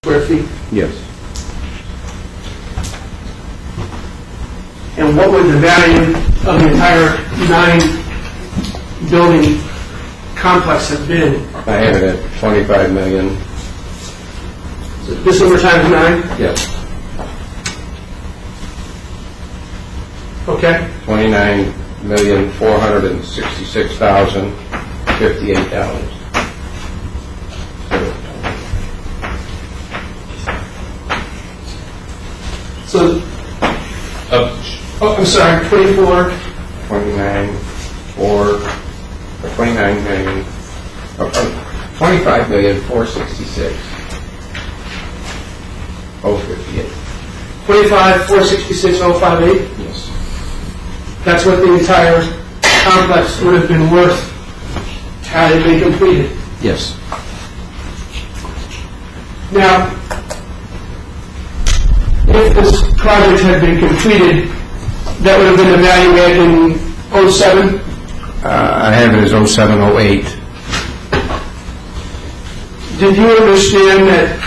square feet? Yes. And what would the value of the entire 9-building complex have been? I have it at 25 million. This number times 9? Yes. Okay. $29,466,058. So, I'm sorry, 24. 25,466,058. 25,466,058. Yes. That's what the entire complex would have been worth had it been completed. Yes. Now, if this project had been completed, that would have been evaluated in 07? I have it as 0708. Did you understand that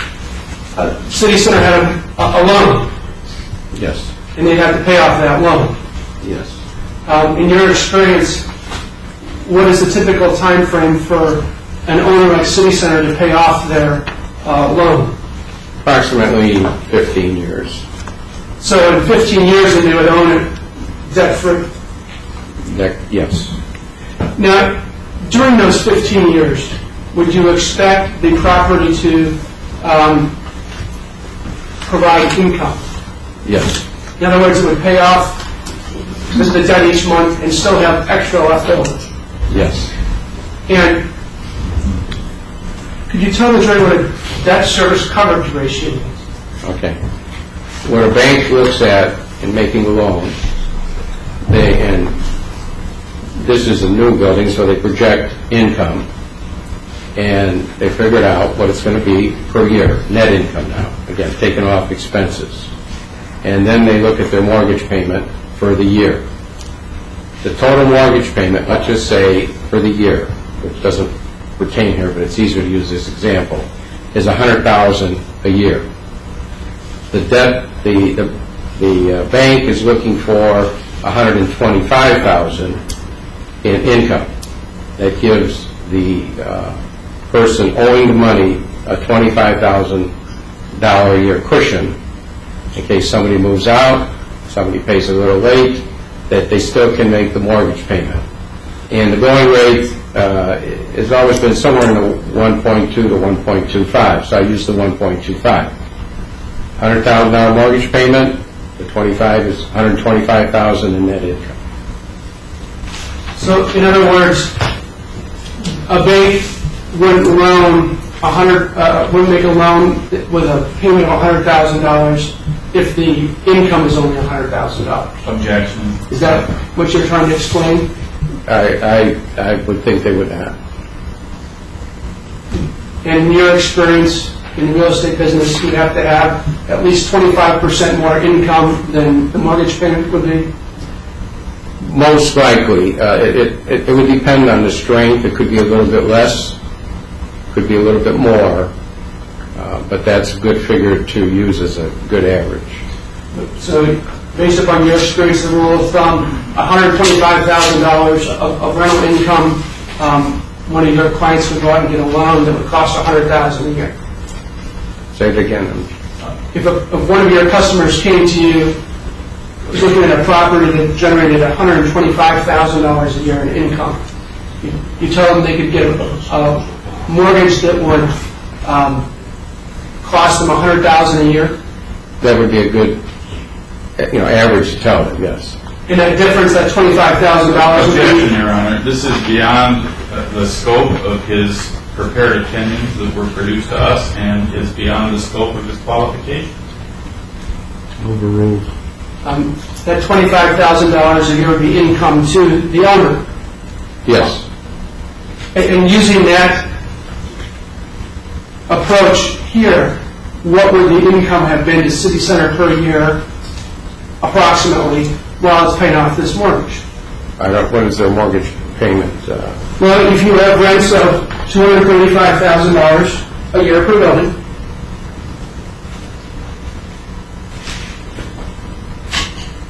City Center had a loan, Yes. and they'd have to pay off that loan? Yes. In your experience, what is the typical time frame for an owner like City Center to pay off their loan? Approximately 15 years. So in 15 years, they would own it debt-free. Yes. Now, during those 15 years, would you expect the property to provide income? Yes. In other words, it would pay off the debt each month and still have extra left over. Yes. And could you tell the jury what a debt service coverage ratio is? Okay. What a bank looks at in making a loan, and this is a new building, so they project income, and they figured out what it's going to be per year, net income now, again, taking off expenses. And then they look at their mortgage payment for the year. The total mortgage payment, let's just say for the year, which doesn't pertain here, but it's easier to use this example, is $100,000 a year. The debt, the bank is looking for $125,000 in income. That gives the person owing the money a $25,000 a year cushion in case somebody moves out, somebody pays a little late, that they still can make the mortgage payment. And the going rate has always been somewhere in the 1.2 to 1.25, so I use the 1.25. $100,000 mortgage payment, the 25 is $125,000 in net income. So, in other words, a bank wouldn't make a loan with a payment of $100,000 if the income is only $100,000. Objection. Is that what you're trying to explain? I would think they would not. And in your experience in the real estate business, you'd have to have at least 25% more income than the mortgage payment would be? Most likely. It would depend on the strength. It could be a little bit less, could be a little bit more, but that's a good figure to use as a good average. So, based upon your experience, the rule of thumb, $125,000 of rental income, one of your clients would go out and get a loan that would cost $100,000 a year. Say it again. If one of your customers came to you looking at a property that generated $125,000 a year in income, you tell them they could get a mortgage that would cost them $100,000 a year? That would be a good, average to tell them, yes. And that difference, that $25,000 Objection, Your Honor. This is beyond the scope of his prepared opinions that were produced to us, and is beyond the scope of his qualifications. Overruled. That $25,000 a year would be income to the owner. Yes. And using that approach here, what would the income have been to City Center per year, approximately, while it's paying off this mortgage? What is their mortgage payment? Well, if you have rents of $235,000 a year per building,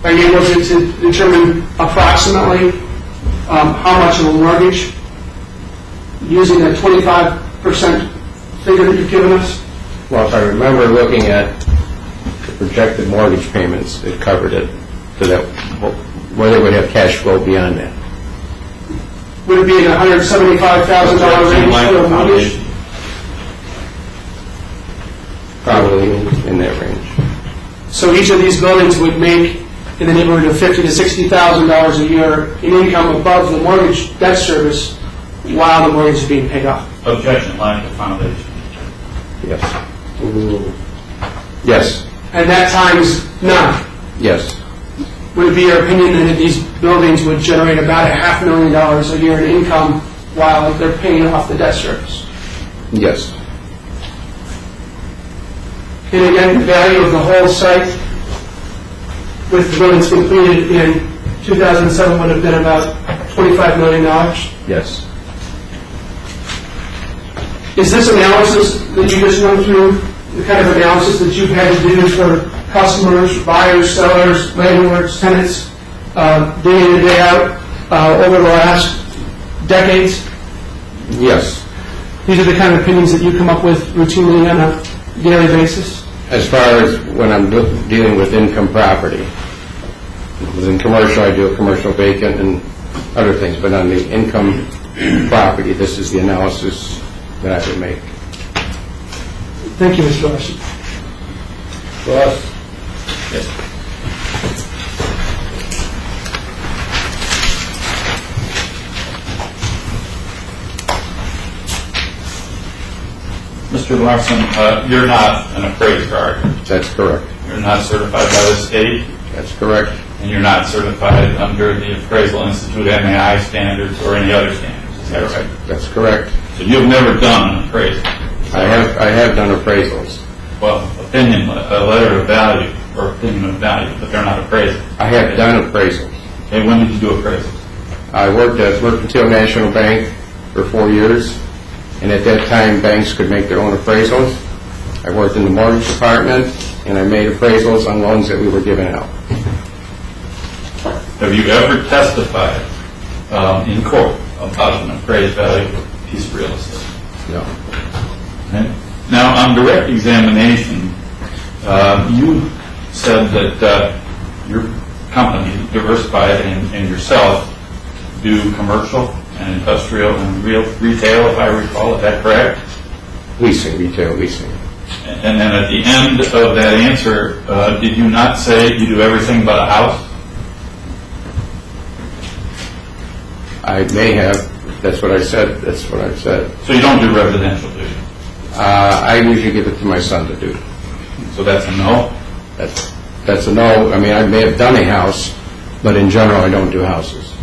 are you able to determine approximately how much of a mortgage using the 25% figure that you've given us? Well, if I remember looking at the projected mortgage payments, it covered it to that, where they would have cash flow beyond that. Would it be in a $175,000 range for a mortgage? Probably in that range. So each of these buildings would make in the neighborhood of $50,000 to $60,000 a year in income above the mortgage debt service while the mortgage is being paid off. Objection, lack of foundation. Yes. Yes. And that times none. Yes. Would it be your opinion that these buildings would generate about $500,000 a year in income while they're paying off the debt service? Yes. And again, the value of the whole site with the buildings completed in 2007 would have been about $25 million. Yes. Is this analysis that you just went through the kind of analysis that you've had to do for customers, buyers, sellers, landlords, tenants, day in and day out over the last decades? Yes. These are the kind of opinions that you come up with routinely on a daily basis? As far as when I'm dealing with income property. In commercial, I do a commercial vacant and other things, but on the income property, this is the analysis that I would make. Thank you, Mr. Larson. Ross? Yes. Mr. Larson, you're not an appraiser, are you? That's correct. You're not certified by the state? That's correct. And you're not certified under the Appraisal Institute MAI standards or any other standards, is that right? That's correct. So you've never done an appraisal? I have done appraisals. Well, opinion, a letter of value, or opinion of value, but they're not appraisals. I have done appraisals. Okay, when did you do appraisals? I worked at Mercantile National Bank for 4 years, and at that time, banks could make their own appraisals. I worked in the mortgage department, and I made appraisals on loans that we were giving out. Have you ever testified in court about an appraised value of a piece of real estate? No. Okay. Now, on direct examination, you said that your company, Diversified, and yourself do commercial and industrial and retail, if I recall. Is that correct? Leasing, retail leasing. And then at the end of that answer, did you not say you do everything but a house? I may have. That's what I said. That's what I've said. So you don't do residential, do you? I usually give it to my son to do. So that's a no? That's a no. I mean, I may have done a house, but in general, I don't do houses.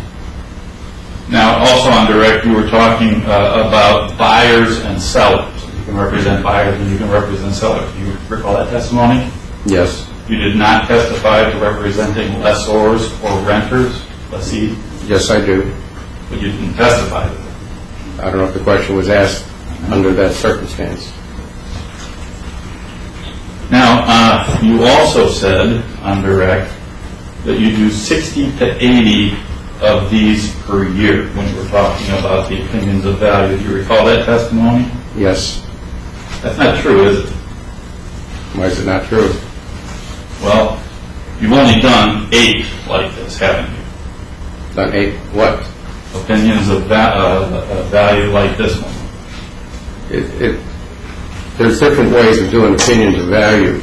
Now, also on direct, you were talking about buyers and sellers. You can represent buyers and you can represent sellers. Do you recall that testimony? Yes. You did not testify to representing lessors or renters, lessees? Yes, I do. But you didn't testify to them. I don't know if the question was asked under that circumstance. Now, you also said on direct that you do 60 to 80 of these per year when you were talking about the opinions of value. Do you recall that testimony? Yes. That's not true, is it? Why is it not true? Well, you've only done 8 like this, haven't you? Done 8 what? Opinions of value like this one. There's different ways of doing opinions of value.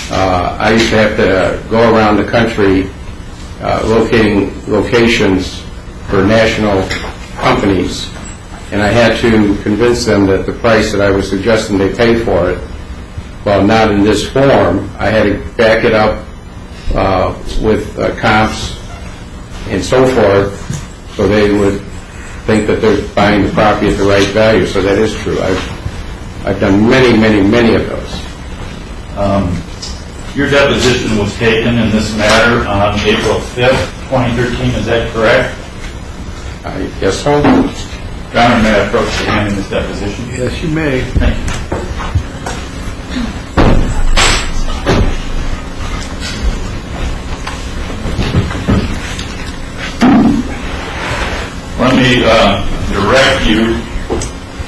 I used to have to go around the country locating locations for national companies, and I had to convince them that the price that I was suggesting they pay for it, while not in this form, I had to back it up with comps and so forth, so they would think that they're buying the property at the right value. So that is true. I've done many of those. Your deposition was taken in this matter on April 5th, 2013. Is that correct? I guess so. Your Honor, may I approach the hand in this deposition? Yes, you may. Thank you. me direct you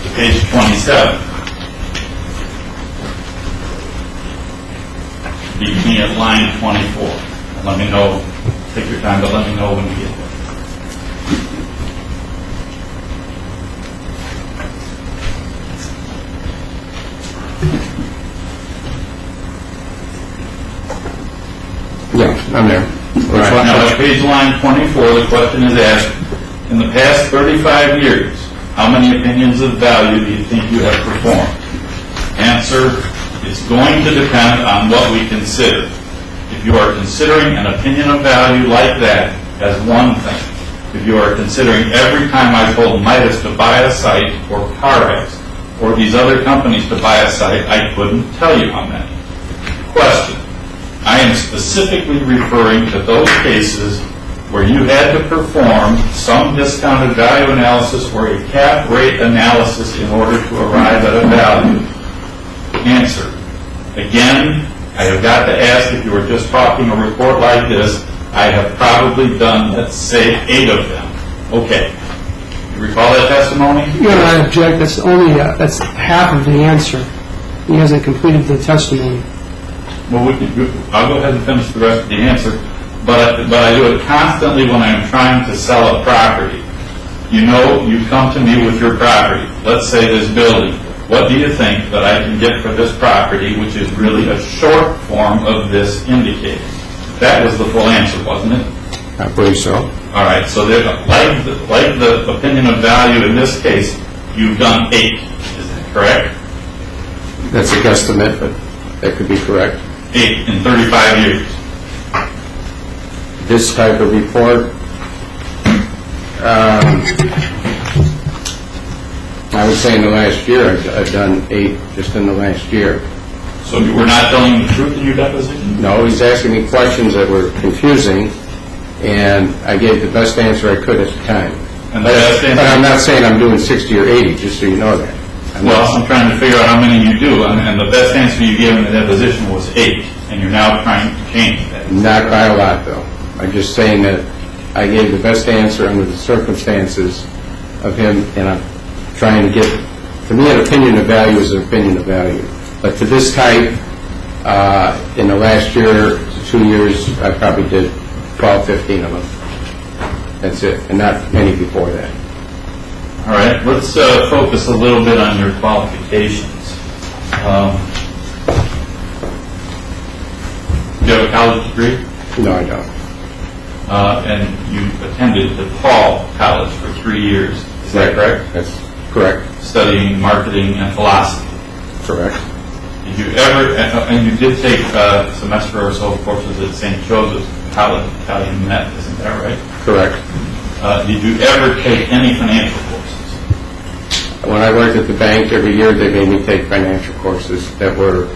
to page 27. Beginning at line 24. Let me know, take your time, but let me know when you get there. Yeah, I'm there. All right, now at page line 24, the question is asked, in the past 35 years, how many opinions of value do you think you have performed? Answer, it's going to depend on what we consider. If you are considering an opinion of value like that as one thing, if you are considering every time I told Midas to buy a site or CarX or these other companies to buy a site, I couldn't tell you how many. Question. I am specifically referring to those cases where you had to perform some discounted value analysis or a cap rate analysis in order to arrive at a value. Answer. Again, I have got to ask, if you were just talking a report like this, I have probably done, let's say, 8 of them. Okay. You recall that testimony? Your Honor, I object. That's half of the answer. He hasn't completed the testimony. Well, I'll go ahead and finish the rest of the answer, but I do it constantly when I'm trying to sell a property. You know, you come to me with your property. Let's say this building. What do you think that I can get for this property, which is really a short form of this indicator? That was the full answer, wasn't it? I believe so. All right, so like the opinion of value in this case, you've done 8. Is that correct? That's a guesstimate, but that could be correct. 8 in 35 years. This type of report, I would say in the last year, I've done 8 just in the last year. So you were not telling the truth in your deposition? No, he's asking me questions that were confusing, and I gave the best answer I could at the time. And the best answer? But I'm not saying I'm doing 60 or 80, just so you know that. I'm trying to figure out how many you do, and the best answer you gave in the deposition was 8, and you're now trying to change that. Not by a lot, though. I'm just saying that I gave the best answer under the circumstances of him, and I'm trying to get, to me, an opinion of value is an opinion of value. But to this type, in the last year to 2 years, I probably did 12, 15 of them. That's it, and not many before that. All right, let's focus a little bit on your qualifications. Do you have a college degree? No, I don't. And you attended DePaul College for 3 years. Is that correct? That's correct. Studying marketing and philosophy. Correct. Did you ever, and you did take a semester or so of courses at St. Joseph's College Italian Met, isn't that right? Correct. Did you ever take any financial courses? When I worked at the bank, every year they made me take financial courses that were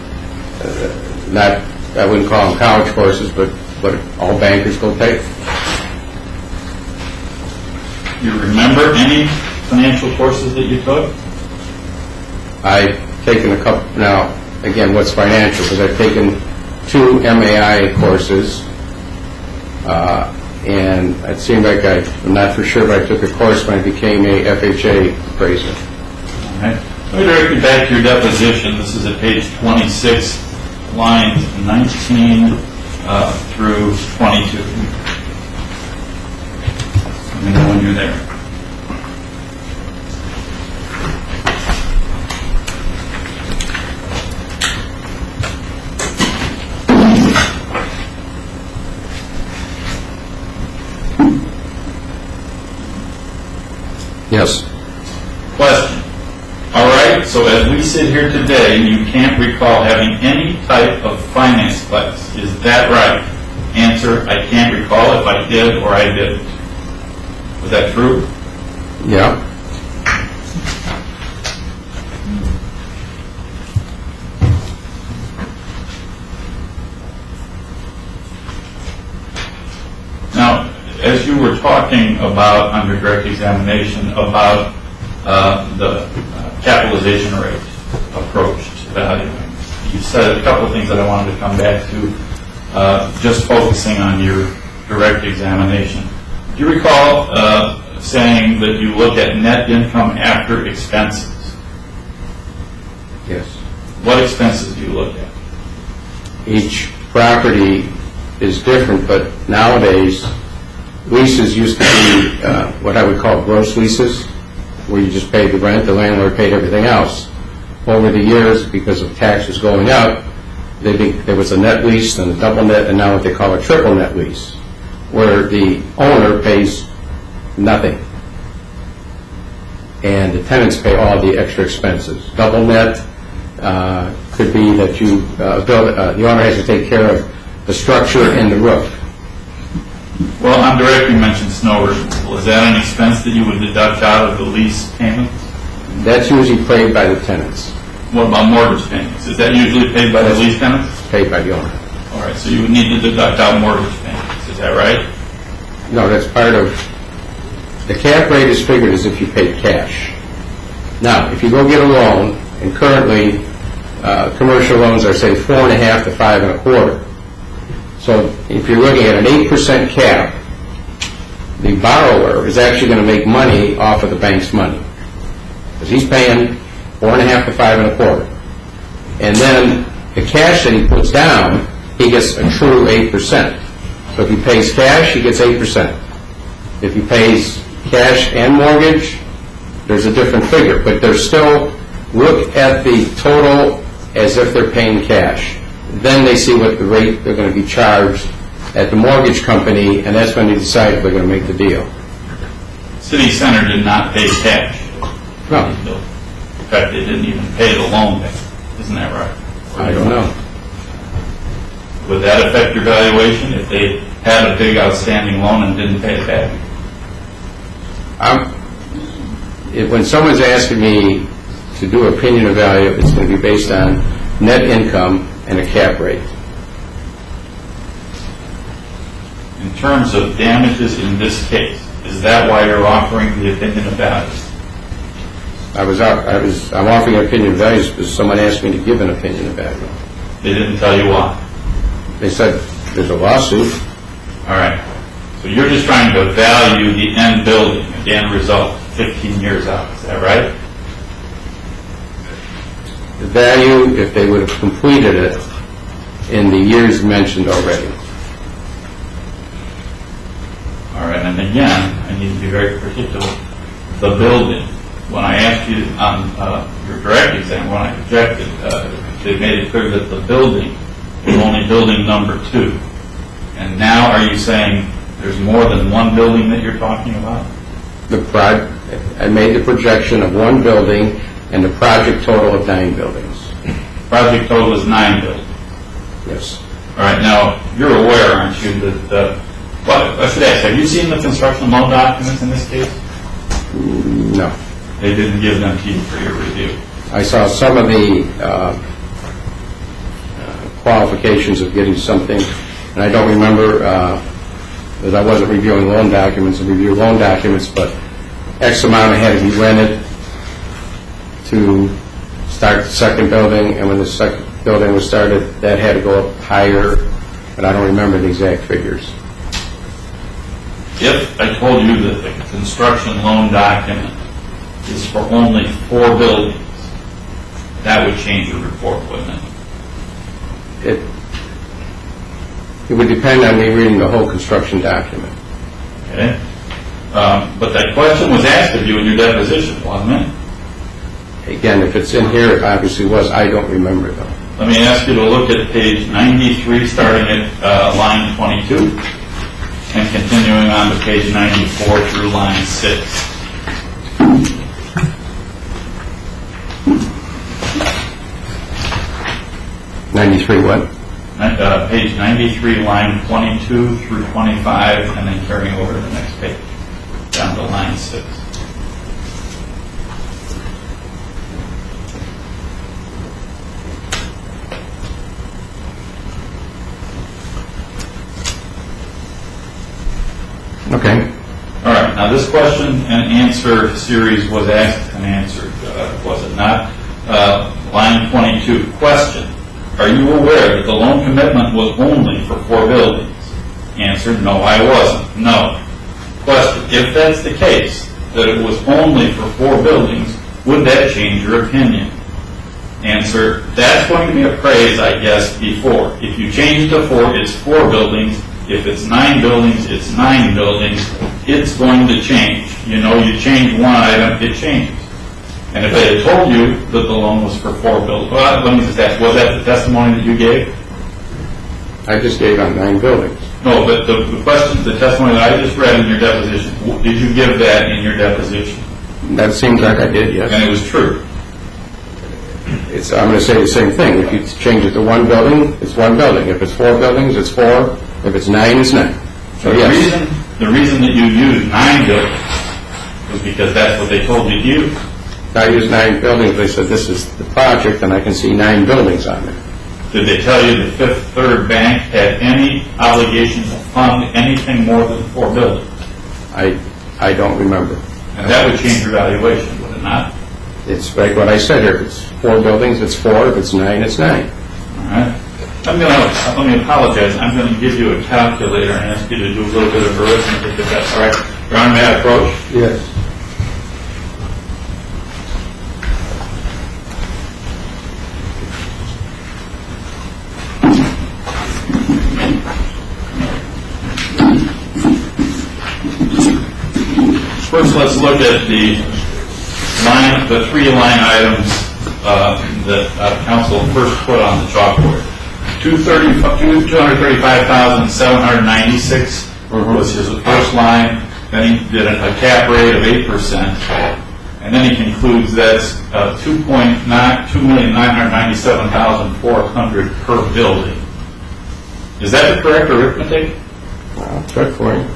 not, I wouldn't call them college courses, but all bankers go take. You remember any financial courses that you took? I've taken a couple, now, again, what's financial? Because I've taken 2 MAI courses, and it seemed like I'm not for sure, but I took a course when I became a FHA appraiser. All right. Let me direct you back to your deposition. This is at page 26, lines 19 through 22. Let me know when you're there. Yes. Question. All right, so as we sit here today, you can't recall having any type of finance class. Is that right? Answer, I can't recall if I did or I didn't. Was that true? Yeah. Now, as you were talking about under direct examination about the capitalization rate approach to valuing, you said a couple of things that I wanted to come back to, just focusing on your direct examination. Do you recall saying that you look at net income after expenses. Yes. What expenses do you look at? Each property is different, but nowadays, leases used to be what I would call gross leases, where you just paid the rent, the landlord paid everything else. Over the years, because of taxes going up, there was a net lease and a double net, and now what they call a triple net lease, where the owner pays nothing, and the tenants pay all the extra expenses. Double net could be that the owner has to take care of the structure and the roof. Well, on direct you mentioned snow removal. Is that an expense that you would deduct out of the lease payments? That's usually paid by the tenants. What about mortgage payments? Is that usually paid by the lease tenants? Paid by the owner. All right, so you would need to deduct out mortgage payments. Is that right? No, that's part of, the cap rate is figured as if you paid cash. Now, if you go get a loan, and currently commercial loans are, say, 4.5 to 5.25. So if you're looking at an 8% cap, the borrower is actually going to make money off of the bank's money, because he's paying 4.5 to 5.25. And then the cash that he puts down, he gets a true 8%. So if he pays cash, he gets 8%. If he pays cash and mortgage, there's a different figure. But they're still, look at the total as if they're paying cash. Then they see what the rate they're going to be charged at the mortgage company, and that's when they decide if they're going to make the deal. City Center did not pay cash. No. In fact, they didn't even pay the loan back. Isn't that right? I don't know. Would that affect your valuation if they had a big outstanding loan and didn't pay it back? When someone's asking me to do opinion of value, it's going to be based on net income and a cap rate. In terms of damages in this case, is that why you're offering the opinion of value? I'm offering an opinion of value because someone asked me to give an opinion of value. They didn't tell you why? They said there's a lawsuit. All right. So you're just trying to value the end building, the end result, 15 years out. Is that right? The value, if they would have completed it in the years mentioned already. All right. And again, I need to be very particular. The building. When I asked you on your direct exam, when I objected, they made it clear that the building was only building number 2. And now are you saying there's more than one building that you're talking about? I made the projection of one building and the project total of 9 buildings. Project total is 9 buildings. Yes. All right. Now, you're aware, aren't you, that, I should ask, have you seen the construction loan documents in this case? No. They didn't give them to you for your review. I saw some of the qualifications of getting something, and I don't remember that I wasn't reviewing loan documents. I reviewed loan documents, but X amount had to be rented to start the second building, and when the second building was started, that had to go up higher, but I don't remember the exact figures. If I told you that the construction loan document is for only 4 buildings, that would change your report, wouldn't it? It would depend on me reading the whole construction document. Okay. But that question was asked of you in your deposition, wasn't it? Again, if it's in here, it obviously was. I don't remember, though. Let me ask you to look at page 93, starting at line 22, and continuing on to page 94 through line 6. What? Page 93, line 22 through 25, and then carrying over to the next page, down to line 6. Okay. All right. Now, this question and answer series was asked and answered, was it not? Line 22, question. Are you aware that the loan commitment was only for 4 buildings? Answer, no, I wasn't. No. Question, if that's the case, that it was only for 4 buildings, would that change your opinion? Answer, that's going to be appraised, I guess, before. If you change it to 4, it's 4 buildings. If it's 9 buildings, it's 9 buildings. It's going to change. You know, you change one item, it changes. And if they had told you that the loan was for 4 buildings, well, let me just ask, was that the testimony that you gave? I just gave on 9 buildings. No, but the question, the testimony that I just read in your deposition, did you give that in your deposition? That seems like I did, yes. And it was true. I'm going to say the same thing. If you change it to 1 building, it's 1 building. If it's 4 buildings, it's 4. If it's 9, it's 9. So yes. The reason that you used 9 buildings was because that's what they told you to use. I used 9 buildings. They said this is the project, and I can see 9 buildings on there. Did they tell you the Fifth Third Bank had any obligation to fund anything more than 4 buildings? I don't remember. And that would change your valuation, would it not? It's like what I said here. If it's 4 buildings, it's 4. If it's 9, it's 9. All right. Let me apologize. I'm going to give you a calculator and ask you to do a little bit of arithmetic if that's all right. You're on that approach? Yes. First, let's look at the 3 line items that council first put on the chalkboard. $235,796 was his first line. Then he did a cap rate of 8%, and then he concludes that's $2,997,400 per building. Is that the correct arithmetic? I'll check for you.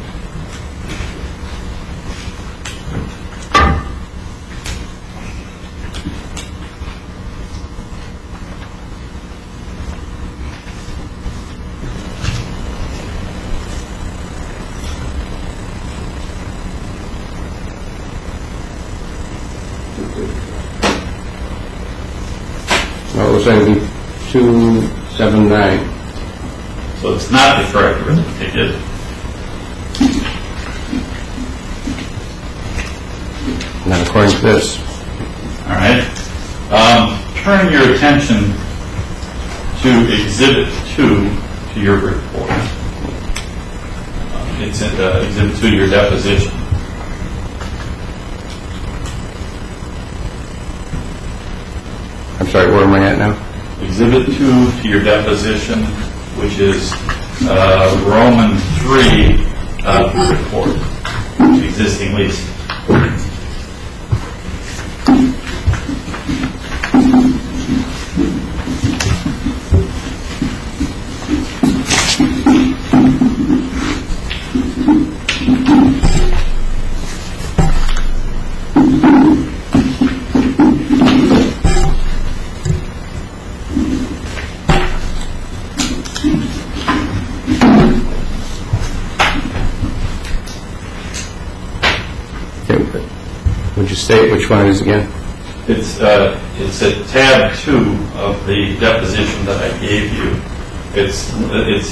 No, it was going to be 279. So it's not the correct arithmetic, is it? Not according to this. All right. Turn your attention to Exhibit 2 to your report. It's Exhibit 2 to your deposition. I'm sorry, where am I at now? Exhibit 2 to your deposition, which is Roman 3 report, existing lease. Would you state which one it is again? It's at tab 2 of the deposition that I gave you. Its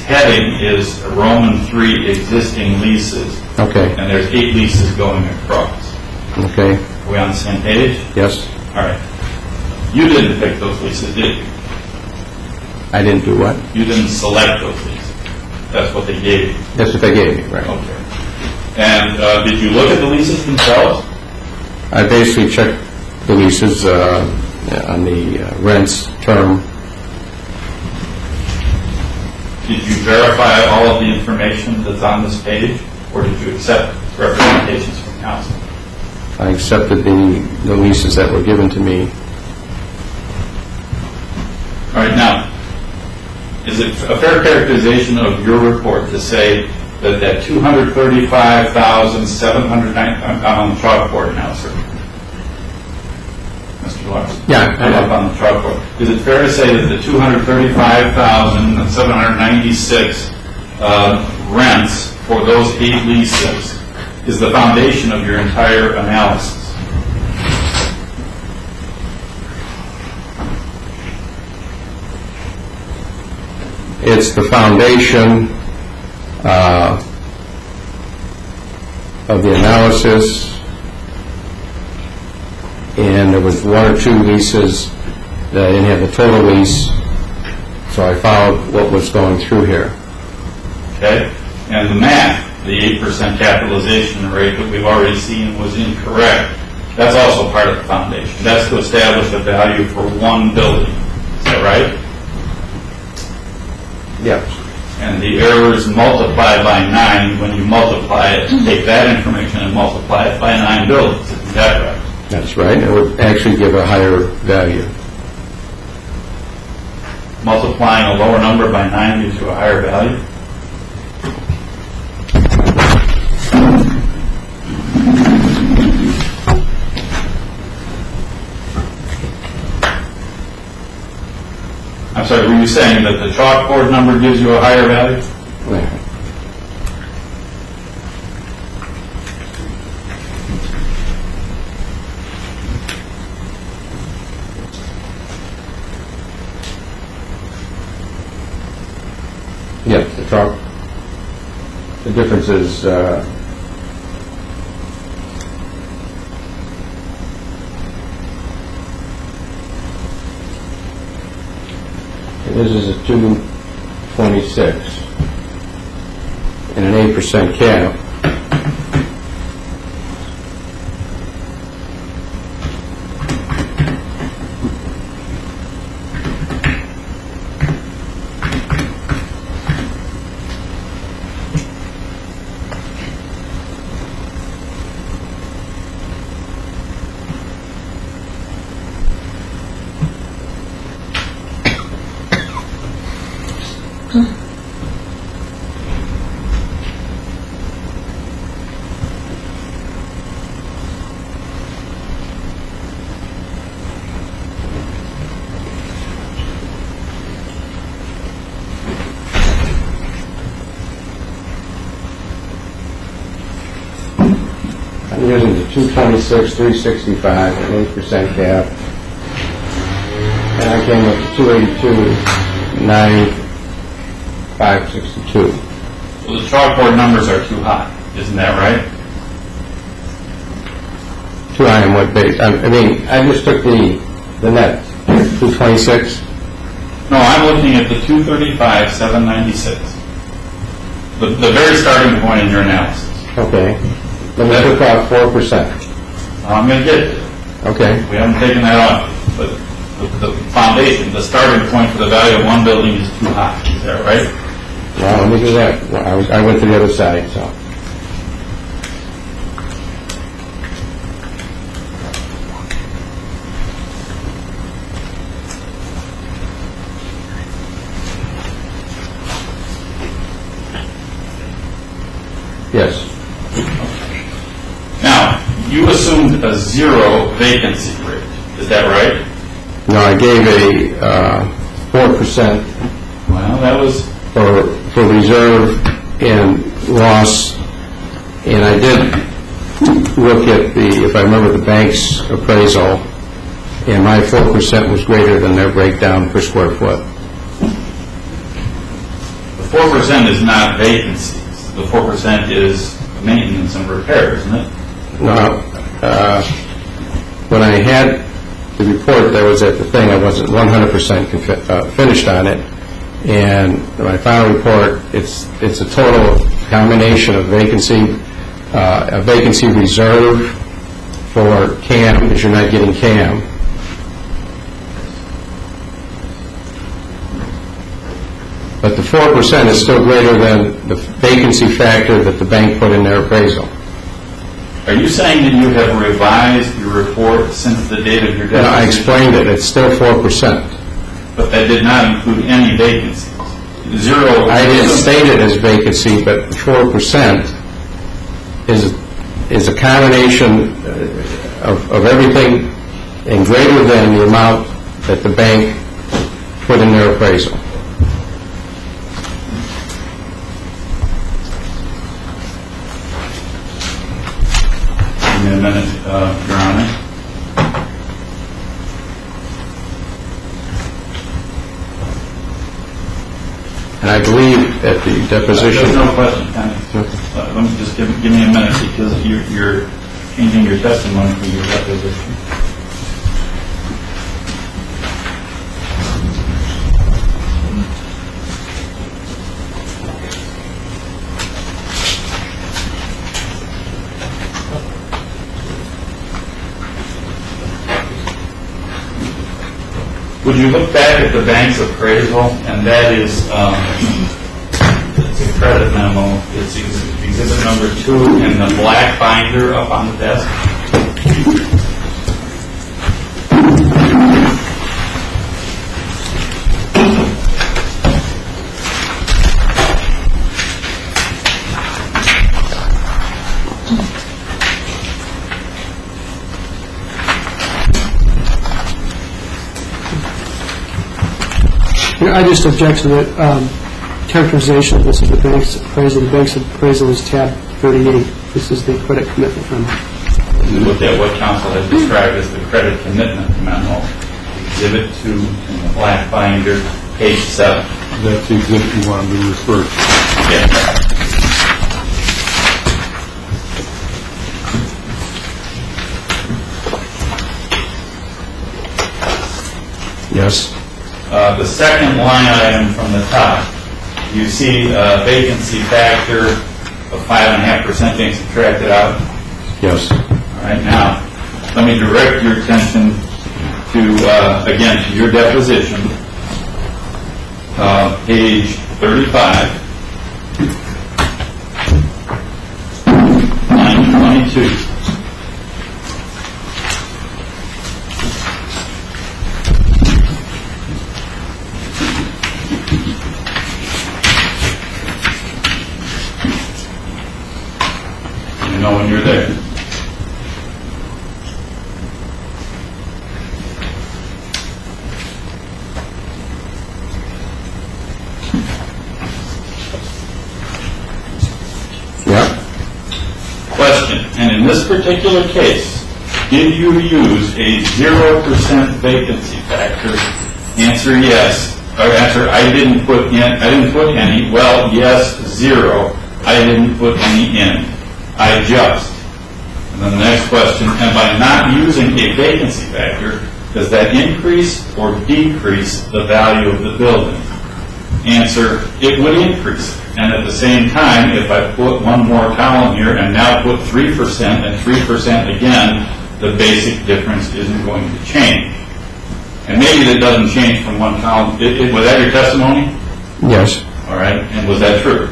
heading is Roman 3 existing leases. Okay. And there's 8 leases going across. Okay. Are we on the same page? Yes. All right. You didn't pick those leases, did you? I didn't do what? You didn't select those leases. That's what they gave you. That's what they gave me, right? Okay. And did you look at the leases themselves? I basically checked the leases on the rents term. Did you verify all of the information that's on this page, or did you accept representations from council? I accepted the leases that were given to me. All right, now, is it a fair characterization of your report to say that $235,790, I'm on the chalkboard now, sir. Mr. Larson. Yeah. I'm up on the chalkboard. Is it fair to say that the $235,796 rents for those 8 leases is the foundation of your entire analysis? It's the foundation of the analysis, and there was one or two leases that I didn't have the total lease, so I followed what was going through here. Okay? And the math, the 8% capitalization rate that we've already seen was incorrect. That's also part of the foundation. That's to establish a value for one building. Is that right? Yes. And the errors multiplied by 9, when you multiply it, take that information and multiply it by 9 buildings. Is that right? That's right. It would actually give a higher value. Multiplying a lower number by 9 gives you a higher value? I'm sorry, were you saying that the chalkboard number gives you a higher value? Yeah. Yes, the chalk. The difference is this is a 226 and an 8% cap. I'm using the 226, 365, and 8% cap. And I came up to 282, 562. So the chalkboard numbers are too high, isn't that right? Too high on what base? I mean, I just took the net, 226. No, I'm looking at the 235, 796. The very starting point in your analysis. Okay. Let me took off 4%. I'm going to get it. Okay. We haven't taken that off. But the foundation, the starting point for the value of one building is too high. Is that right? Well, let me do that. Well, I went to the other side, so. Yes. Now, you assumed a 0 vacancy rate. Is that right? No, I gave a 4% Well, that was... for reserve and loss, and I did look at if I remember the bank's appraisal, and my 4% was greater than their breakdown per square foot. The 4% is not vacancies. The 4% is maintenance and repair, isn't it? Now, when I had the report that was at the thing, I wasn't 100% finished on it. And my final report, it's a total combination of vacancy, a vacancy reserve for CAM, because you're not getting CAM. But the 4% is still greater than the vacancy factor that the bank put in their appraisal. Are you saying that you have revised your report since the date of your deposition? No, I explained it. It's still 4%. But that did not include any vacancies. 0... I didn't state it as vacancy, but 4% is a combination of everything and greater than the amount that the bank put in their appraisal. Give me a minute, Your Honor. And I believe at the deposition... There's no question, Kenny. Let me just give me a minute, because you're changing your testimony from your deposition. Would you look back at the bank's appraisal, and that is it's a credit memo. It's exhibit number 2 in the black binder up on the desk. I just object to the characterization of this as the bank's appraisal. The bank's appraisal is tab 38. This is the credit commitment memo. You look at what counsel has described as the credit commitment memo. Exhibit 2 in the black binder, page 7. That's the exhibit you want to refer to. Yes. Yes. The second line item from the top, you see a vacancy factor of 5.5% being subtracted out. Yes. All right, now, let me direct your attention to, again, to your deposition, page 35, line 22. You know when you're there. Yeah. Question, and in this particular case, did you use a 0% vacancy factor? Answer yes. Or answer, I didn't put any. Well, yes, 0. I didn't put any in. I adjust. And then the next question, and by not using a vacancy factor, does that increase or decrease the value of the building? Answer, it would increase. And at the same time, if I put one more column here and now put 3% and 3% again, the basic difference isn't going to change. And maybe that doesn't change from one column. Was that your testimony? Yes. All right. And was that true?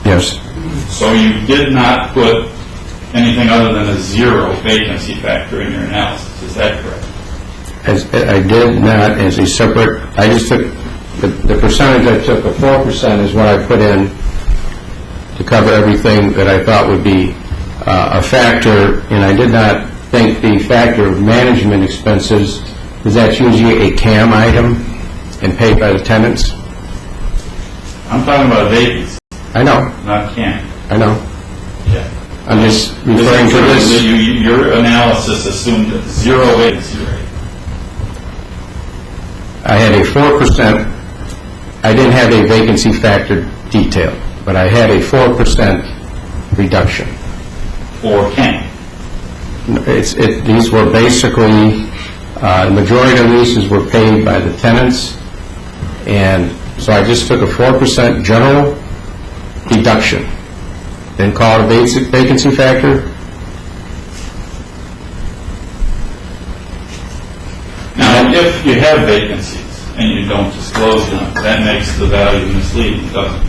Yes. So you did not put anything other than a 0 vacancy factor in your analysis. Is that correct? I did not as a separate, I just took, the percentage I took, the 4% is what I put in to cover everything that I thought would be a factor, and I did not think the factor of management expenses, because that's usually a CAM item and paid by the tenants. I'm talking about vacancy, I know. not CAM. I know. Yeah. I'm just referring to this. Your analysis assumed 0 vacancy rate. I had a 4%, I didn't have a vacancy factor detail, but I had a 4% reduction. For CAM. These were basically, the majority of leases were paid by the tenants, and so I just took a 4% general deduction, then call it a basic vacancy factor. Now, if you have vacancies and you don't disclose them, that makes the value misleading, doesn't it?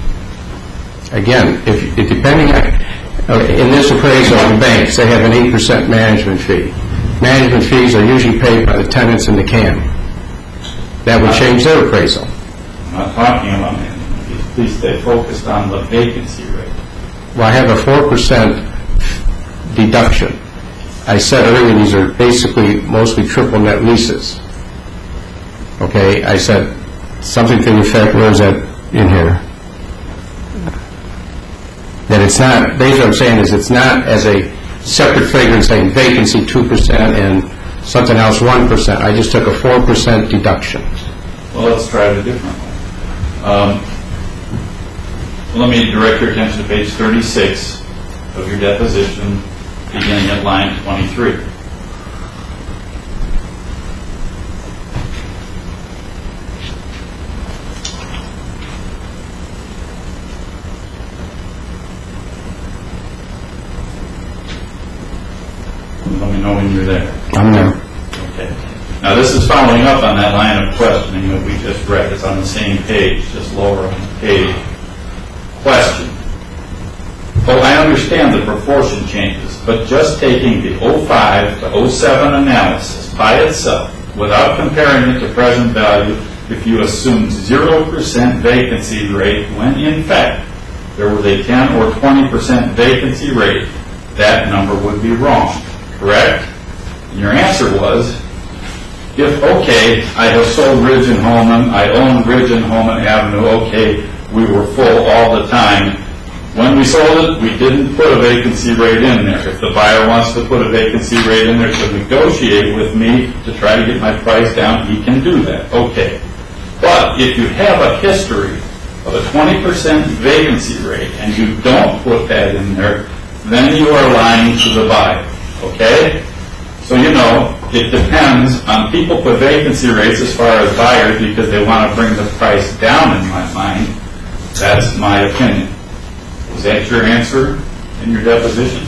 Again, depending on, in this appraisal on banks, they have an 8% management fee. Management fees are usually paid by the tenants in the CAM. That would change their appraisal. I'm not talking about management fees. Please stay focused on the vacancy rate. Well, I have a 4% deduction. I said earlier these are basically mostly triple net leases. Okay, I said something to the effect, where is that in here? that it's not, basically what I'm saying is it's not as a separate figure and saying vacancy 2% and something else 1%. I just took a 4% deduction. Well, let's try it a different way. Let me direct your attention to page 36 of your deposition, beginning at line 23. Let me know when you're there. I'm there. Okay. Now, this is following up on that line of questioning that we just read. It's on the same page, just lower on the page. Question. Well, I understand the proportion changes, but just taking the 05 to 07 analysis by itself, without comparing it to present value, if you assumed 0% vacancy rate, when in fact there was a 10 or 20% vacancy rate, that number would be wrong. Correct? And your answer was, if, okay, I have sold Ridge and Holman, I own Ridge and Holman Avenue, okay, we were full all the time. When we sold it, we didn't put a vacancy rate in there. If the buyer wants to put a vacancy rate in there to negotiate with me to try to get my price down, he can do that. Okay. But if you have a history of a 20% vacancy rate and you don't put that in there, then you are lying to the buyer. Okay? So, you know, it depends on people put vacancy rates as far as buyers because they want to bring the price down, in my mind. That's my opinion. Was that your answer in your deposition?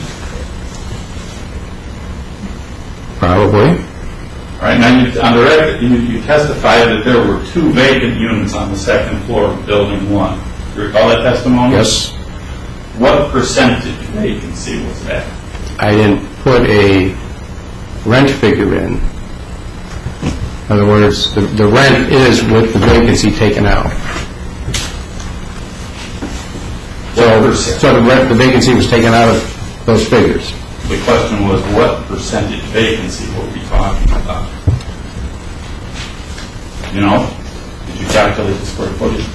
Probably. All right, now on the record, you testified that there were 2 vacant units on the second floor of Building 1. Do you recall that testimony? Yes. What percentage vacancy was that? I didn't put a rent figure in. In other words, the rent is with the vacancy taken out. So the vacancy was taken out of those figures. The question was, what percentage vacancy were we talking about? You know, did you calculate the square footage?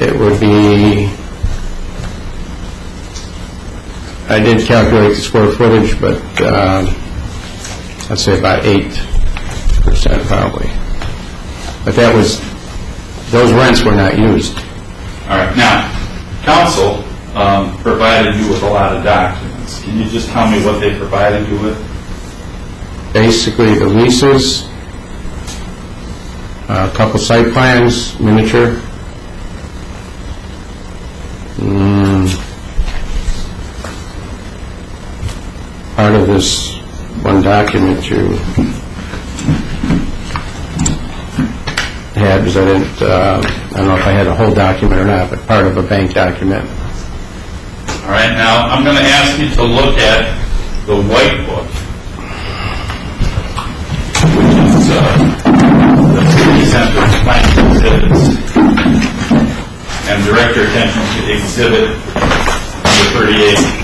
It would be, I did calculate the square footage, but I'd say about 8% probably. But that was, those rents were not used. All right, now, council provided you with a lot of documents. Can you just tell me what they provided you with? Basically the leases, a couple site plans, miniature. Part of this one document you had, because I don't know if I had a whole document or not, but part of a bank document. All right, now I'm going to ask you to look at the white book, which is the City Center Planning Exhibits, and direct your attention to Exhibit number 38.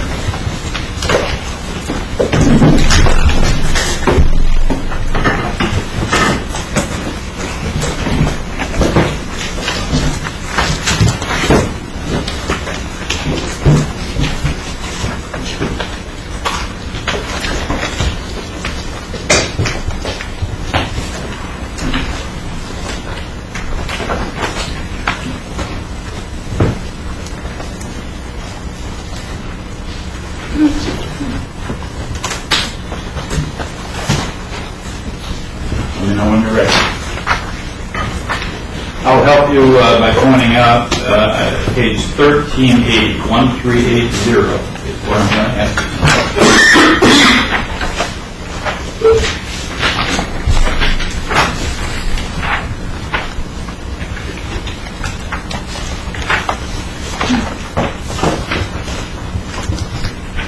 Let me know when you're ready. I'll help you by pointing out page 1380, 1380 is what I'm going to ask you.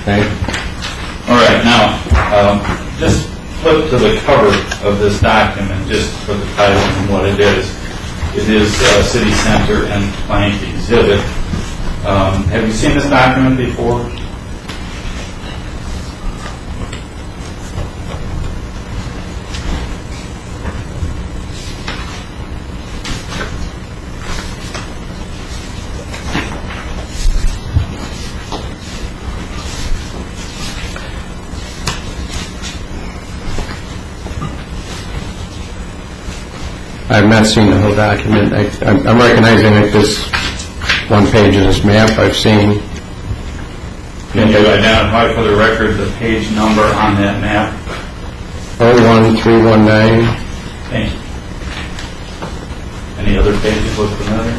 Okay. All right, now, just flip to the cover of this document, just for the title and what it is. It is City Center and Plank Exhibit. Have you seen this document before? I've not seen the whole document. I'm recognizing that this one page of this map I've seen. Can you identify for the record the page number on that map? 01319. Thank you. Any other pages look familiar?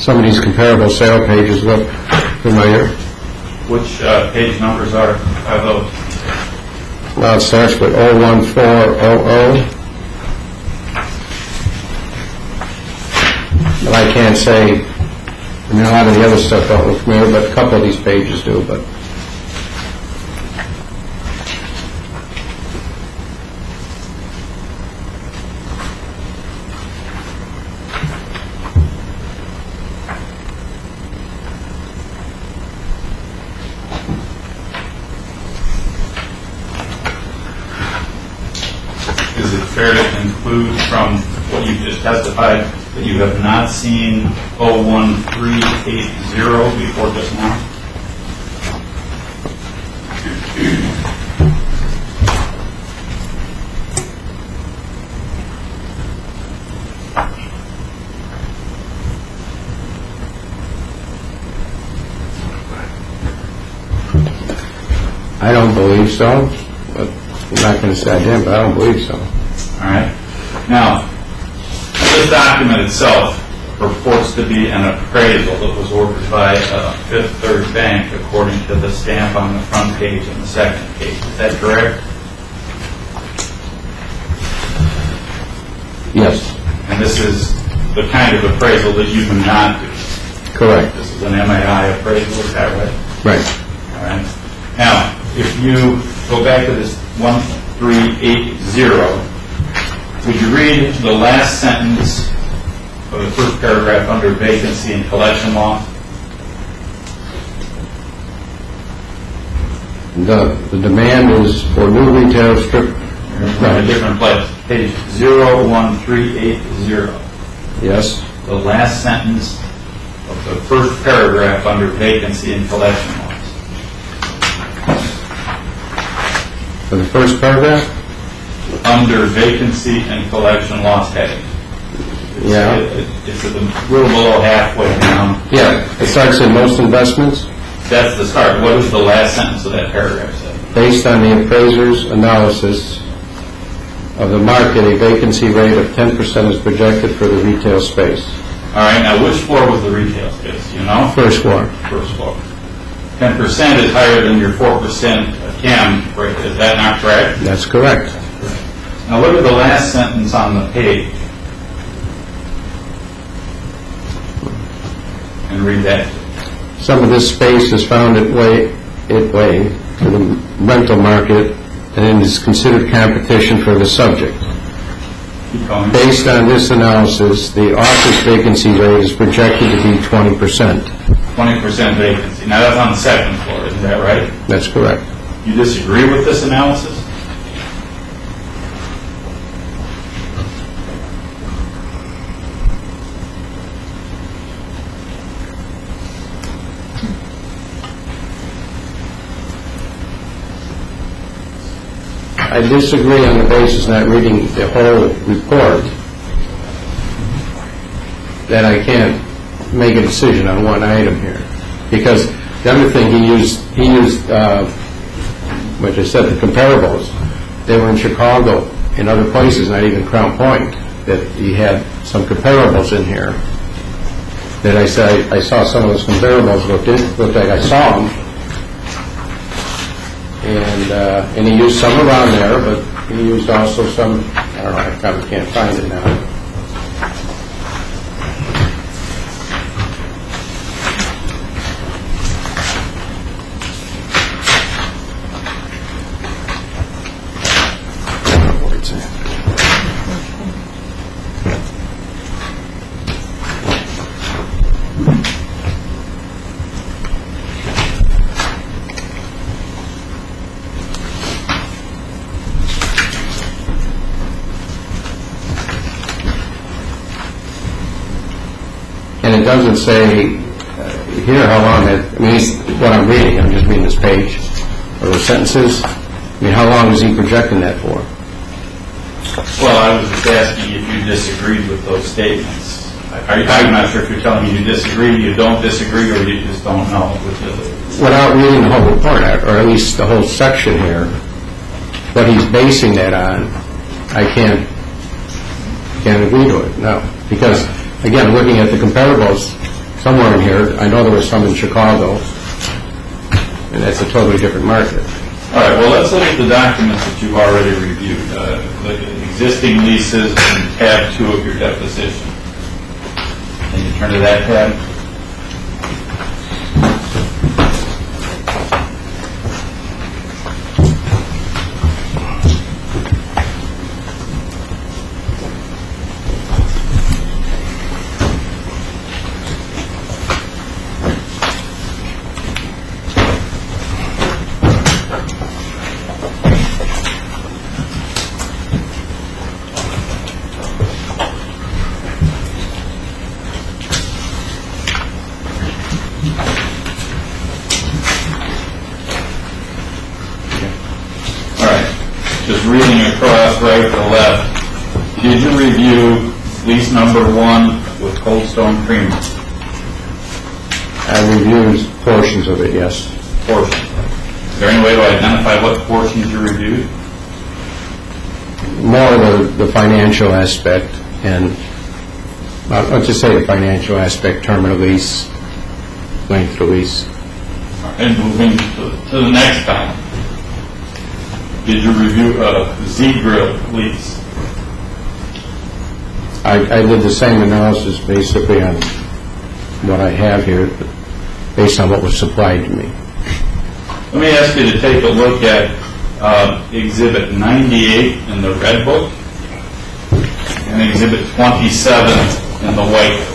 Some of these comparable sale pages look familiar. Which page numbers are those? Well, it starts with 01400. But I can't say, I mean, a lot of the other stuff don't look familiar, but a couple of these pages do, but. Is it fair to conclude from what you just testified that you have not seen 01380 before just now? I don't believe so, but I'm not going to say I didn't, but I don't believe so. All right. Now, this document itself purports to be an appraisal that was ordered by Fifth Third Bank according to the stamp on the front page and the second page. Is that correct? Yes. And this is the kind of appraisal that you do not do. Correct. This is an MAI appraisal, is that right? Right. All right. Now, if you go back to this 1380, would you read the last sentence of the first paragraph under vacancy and collection law? The demand is for new retail strip. Right, a different place. Page 01380. Yes. The last sentence of the first paragraph under vacancy and collection laws. For the first paragraph? Under vacancy and collection loss heading. Yeah. It's a little below halfway down. Yeah. It starts in most investments. That's the start. What does the last sentence of that paragraph say? Based on the appraiser's analysis of the market, a vacancy rate of 10% is projected for the retail space. All right. Now, which floor was the retail space? You know? First floor. First floor. 10% is higher than your 4% CAM rate. Is that not correct? That's correct. Now look at the last sentence on the page and read that. Some of this space is found its way to the rental market and is considered competition for the subject. Keep going. Based on this analysis, the office vacancy rate is projected to be 20%. 20% vacancy. Now that's on the second floor, isn't that right? That's correct. You disagree with this analysis? I disagree on the basis not reading the whole report that I can't make a decision on one item here. Because the other thing he used, which I said, the comparables. They were in Chicago, in other places, not even Crown Point. that he had some comparables in here. That I said, I saw some of those comparables looked like I saw them. And he used some around there, but he used also some, I don't know, I probably can't find it now. And it doesn't say here how long that, I mean, what I'm reading, I'm just reading this page, or the sentences. I mean, how long is he projecting that for? Well, I was just asking if you disagreed with those statements. I'm not sure if you're telling me you disagree, you don't disagree, or you just don't know. Without reading the whole report, or at least the whole section here, what he's basing that on, I can't agree to it, no. Because, again, looking at the comparables, somewhere in here, I know there was some in Chicago, and that's a totally different market. All right, well, let's look at the documents that you've already reviewed. The existing leases and tab 2 of your deposition. Can you turn to that tab? Just reading across right to left, did you review lease number 1 with Cold Stone Creamery? I reviewed portions of it, yes. Portions. Is there any way to identify what portions you reviewed? More of the financial aspect, and let's just say the financial aspect, term of the lease, length of the lease. And moving to the next column. Did you review a Z-Grill lease? I did the same analysis basically on what I have here, based on what was supplied to me. Let me ask you to take a look at Exhibit 98 in the red book and Exhibit 27 in the white book.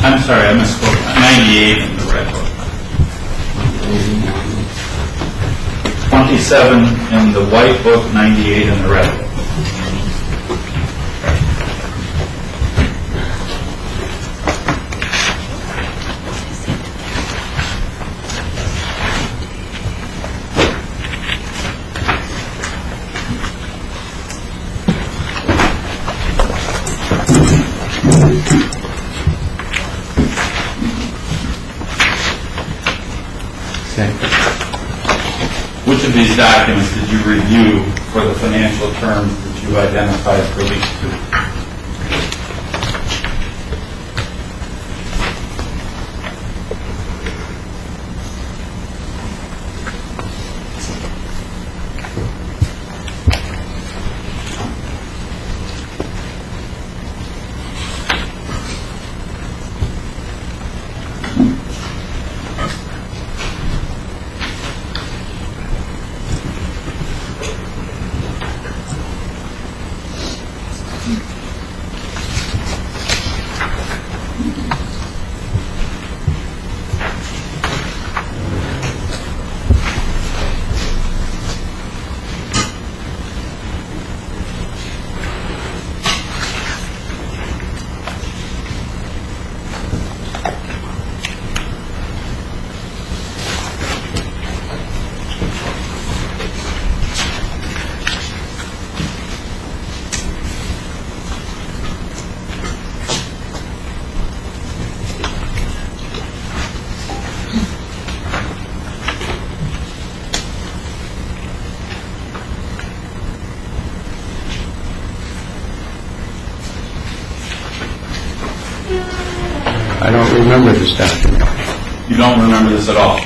I'm sorry, I misspoke. 98 in the red book. 27 in the white book, 98 in the red book. Which of these documents did you review for the financial terms that you identified for lease 2? I don't remember this document. You don't remember this at all?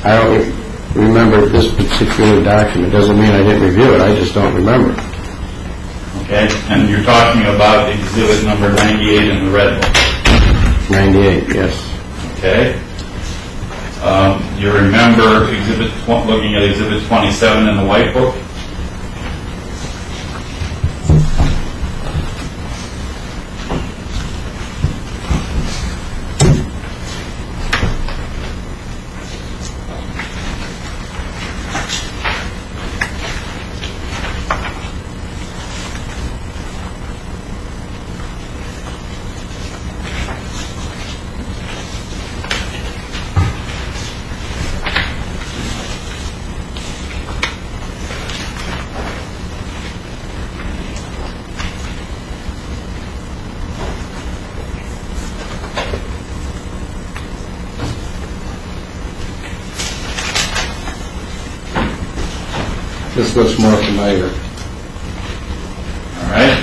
I don't remember this particular document. Doesn't mean I didn't review it, I just don't remember. Okay, and you're talking about exhibit number 98 in the red book. 98, yes. Okay. You remember looking at exhibit 27 in the white book? This looks more familiar. All right.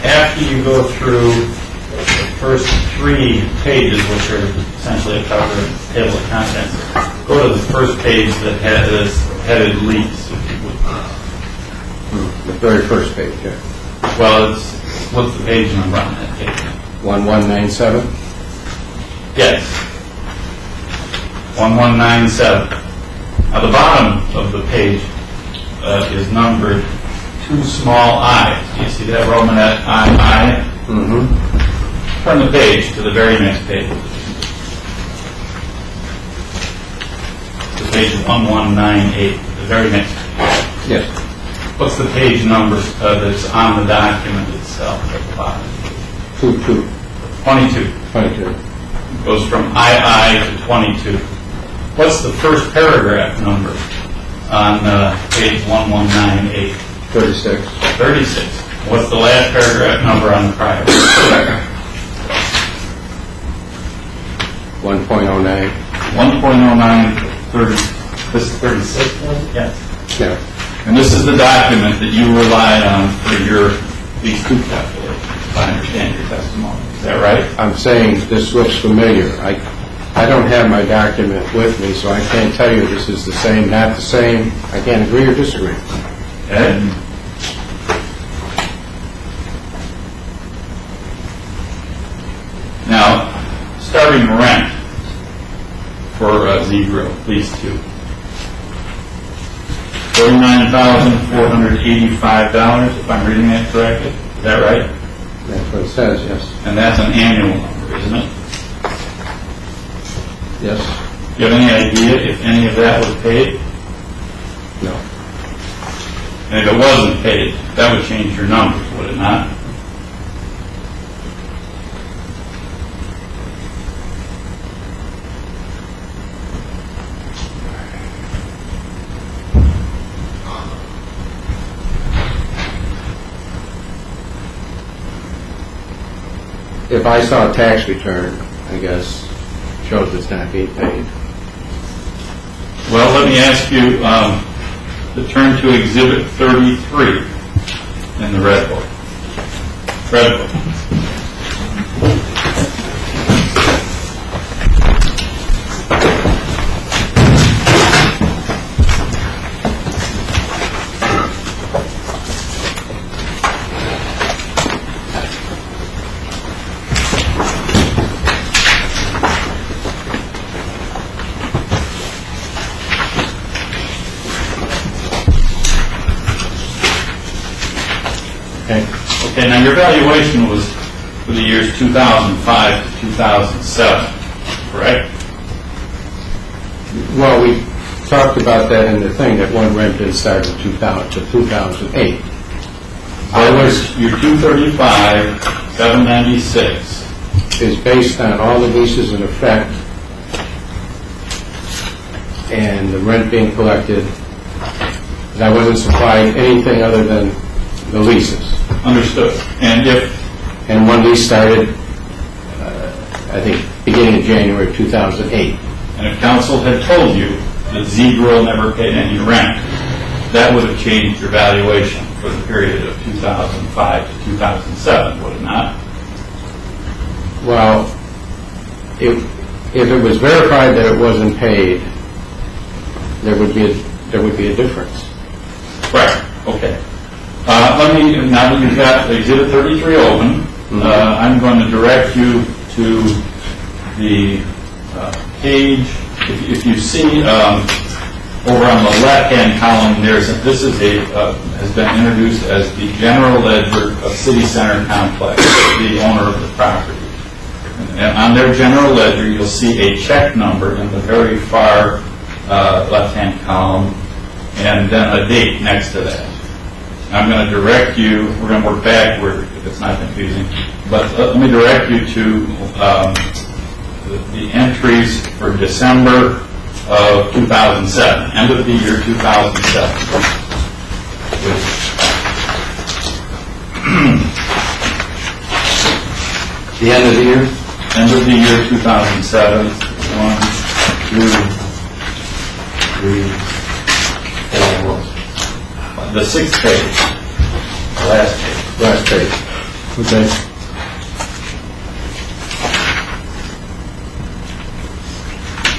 After you go through the first 3 pages, which are essentially a cover and table of contents, go to the first page that has headed lease. The very first page, yeah. Well, what's the page number on that page? 1197? Yes. 1197. Now the bottom of the page is numbered 2 small i's. Do you see that Romanette I? Mm-hmm. Turn the page to the very next page. The page is 1198, the very next page. Yes. What's the page number that's on the document itself at the bottom? 22. 22. 22. It goes from II to 22. What's the first paragraph number on page 1198? 36. 36. What's the last paragraph number on the prior? 1.09. 1.09, this is 36? Yes. Yeah. And this is the document that you relied on for these 2 calculations, if I understand your testimony. Is that right? I'm saying this looks familiar. I don't have my document with me, so I can't tell you this is the same, not the same. I can't agree or disagree. Okay. Now, starting rent for Z-Grill, please, 2. $49,485, if I'm reading that correctly. Is that right? That's what it says, yes. And that's an annual number, isn't it? Yes. Do you have any idea if any of that was paid? No. And if it wasn't paid, that would change your numbers, would it not? If I saw a tax return, I guess, shows it's not being paid. Well, let me ask you to turn to Exhibit 33 in the Red Book. Red Book. Okay. Okay, now your valuation was for the years 2005 to 2007, correct? Well, we talked about that in the thing, that one rent didn't start in 2000 to 2008. Your 235, 796. Is based on all the leases in effect and the rent being collected. I wasn't supplying anything other than the leases. Understood. And one lease started, I think, beginning of January 2008. And if council had told you that Z-Grill never paid any rent, that would have changed your valuation for the period of 2005 to 2007, would it not? Well, if it was verified that it wasn't paid, there would be a difference. Right. Okay. Let me, now that you've got Exhibit 33 open, I'm going to direct you to the page. If you see over on the left-hand column, this is has been introduced as the general ledger of City Center Complex, the owner of the property. And on their general ledger, you'll see a check number in the very far left-hand column, and then a date next to that. I'm going to direct you, we're going to work backward if it's not confusing, but let me direct you to the entries for December of 2007, end of the year 2007. The end of the year? End of the year 2007, 1, 2, 3, 4, the sixth page, the last page. Last page. Okay.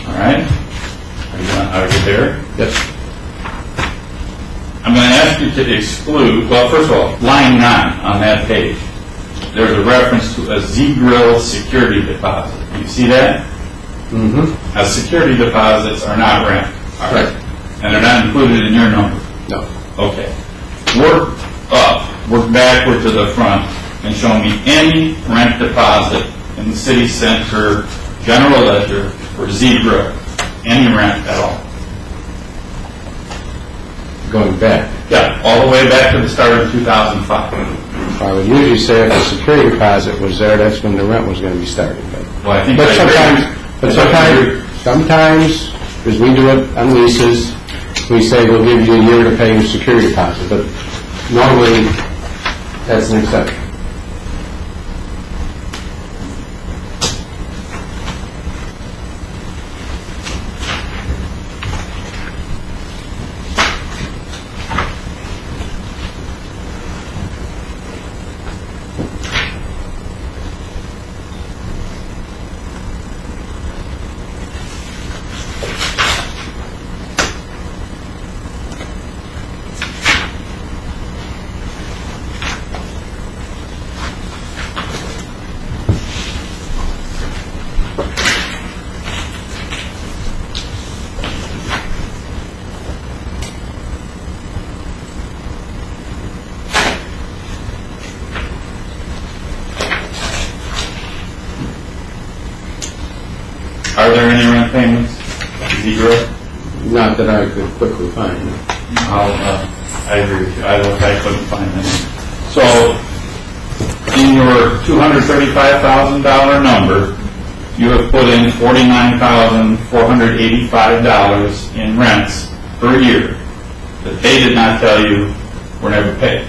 All right. Are you there? Yes. I'm going to ask you to exclude, well, first of all, line 9 on that page. There's a reference to a Z-Grill security deposit. Do you see that? Mm-hmm. Now, security deposits are not rent. All right. And they're not included in your number. No. Okay. Work backward to the front, and show me any rent deposit in the city center general ledger for Z-Grill. Any rent at all. Going back. Yeah, all the way back to the start of 2005. I would usually say if the security deposit was there, that's when the rent was going to be starting. Well, I think sometimes, because we do it on leases, we say we'll give you a year to pay your security deposit, but normally that's an exception. Are there any rent payments? Z-Grill? Not that I could quickly find. I agree with you. I couldn't find any. So, in your $235,000 number, you have put in $49,485 in rents per year that they did not tell you were never paid.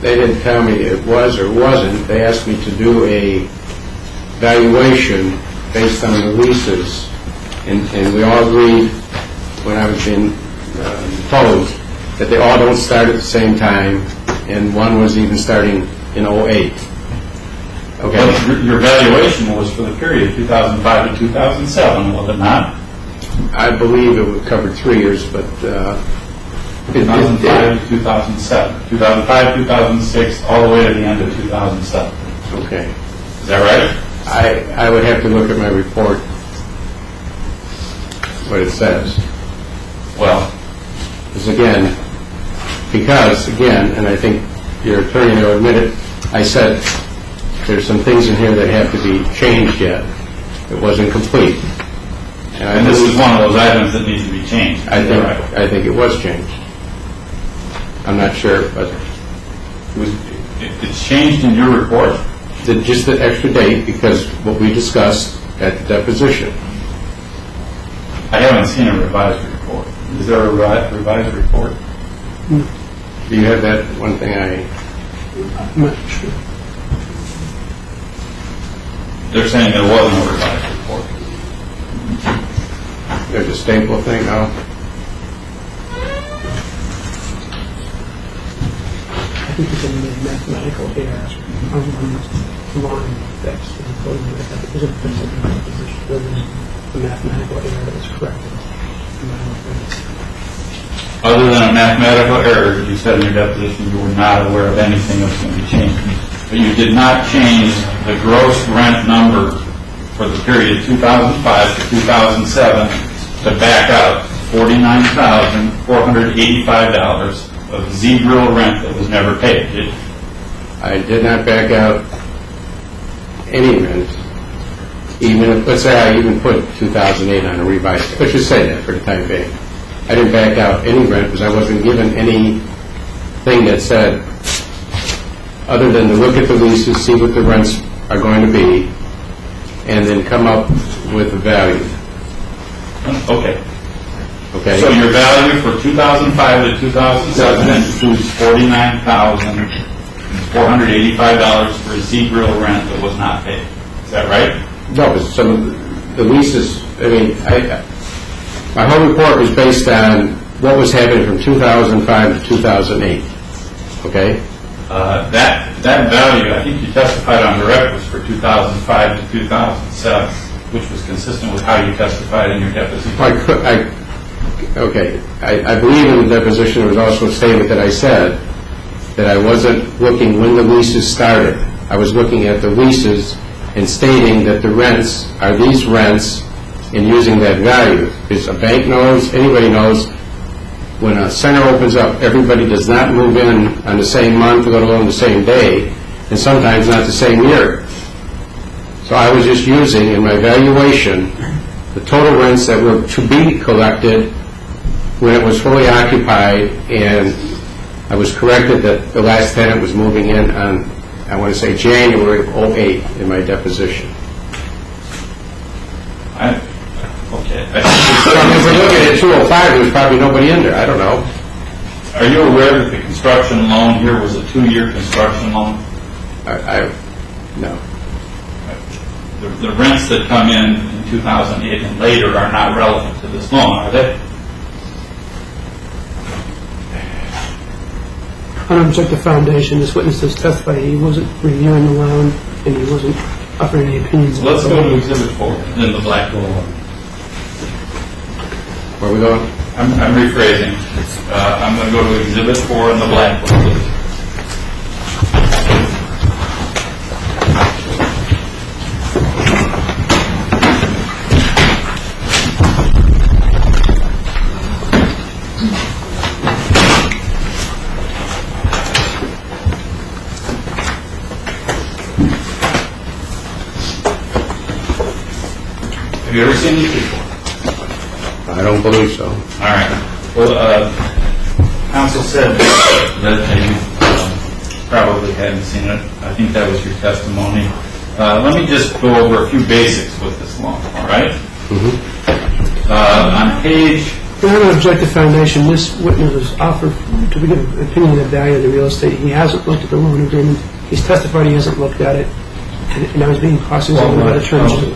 They didn't tell me it was or wasn't. They asked me to do a valuation based on the leases, and we all agreed when I was being told that they all don't start at the same time, and one was even starting in 08. Okay. Well, your valuation was for the period 2005 to 2007, was it not? I believe it would cover 3 years, but 2005 to 2007, 2005, 2006, all the way to the end of 2007. Okay. Is that right? I would have to look at my report, what it says. Well, Because again, Because, again, and I think your attorney will admit it, I said there's some things in here that have to be changed yet. It wasn't complete. And this is one of those items that needs to be changed. I think it was changed. I'm not sure, but It's changed in your report? just the extra date, because what we discussed at the deposition. I haven't seen a revised report. Is there a revised report? Do you have that one thing I'm not sure. They're saying there wasn't a revised report. there's a staple thing now? I think it's a mathematical error on the line that's included with that. There's a mathematical error that was corrected. Other than a mathematical error, you said in your deposition you were not aware of anything that was going to be changed. But you did not change the gross rent number for the period 2005 to 2007 to back out $49,485 of Z-Grill rent that was never paid, did you? I did not back out any rent, even if, let's say I even put 2008 on a revised, let's just say that for the time being. I didn't back out any rent because I wasn't given anything that said, other than to look at the leases, see what the rents are going to be, and then come up with a value. Okay. Okay? So your value for 2005 to 2007 includes $49,485 for Z-Grill rent that was not paid. Is that right? No, but some of the leases, I mean, my whole report was based on what was happening from 2005 to 2008. Okay? That value, I think you testified on direct, was for 2005 to 2007, which was consistent with how you testified in your deposition. I believe in the deposition there was also a statement that I said that I wasn't looking when the leases started. I was looking at the leases and stating that the rents are these rents and using that value. Because a bank knows, anybody knows, when a center opens up, everybody does not move in on the same month, let alone the same day, and sometimes not the same year. So I was just using, in my valuation, the total rents that were to be collected when it was fully occupied, and I was corrected that the last tenant was moving in on, I want to say, January of 2008 in my deposition. Okay. So if we're looking at 205, there was probably nobody in there. I don't know. Are you aware that the construction loan here was a 2-year construction loan? No. The rents that come in 2008 and later are not relevant to this loan, are they? On objective foundation, this witness has testified he wasn't reviewing the loan and he wasn't offering any opinions. Let's go to Exhibit 4 in the black loan. Where are we going? I'm rephrasing. I'm going to go to Exhibit 4 in the black loan. Have you ever seen these before? I don't believe so. All right. Well, counsel said that you probably hadn't seen it. I think that was your testimony. Let me just go over a few basics with this loan, all right? On page... On objective foundation, this witness was offered to give an opinion of the value of the real estate. He hasn't looked at the loan agreement. He's testified he hasn't looked at it. And I was being cross-examined by the attorney.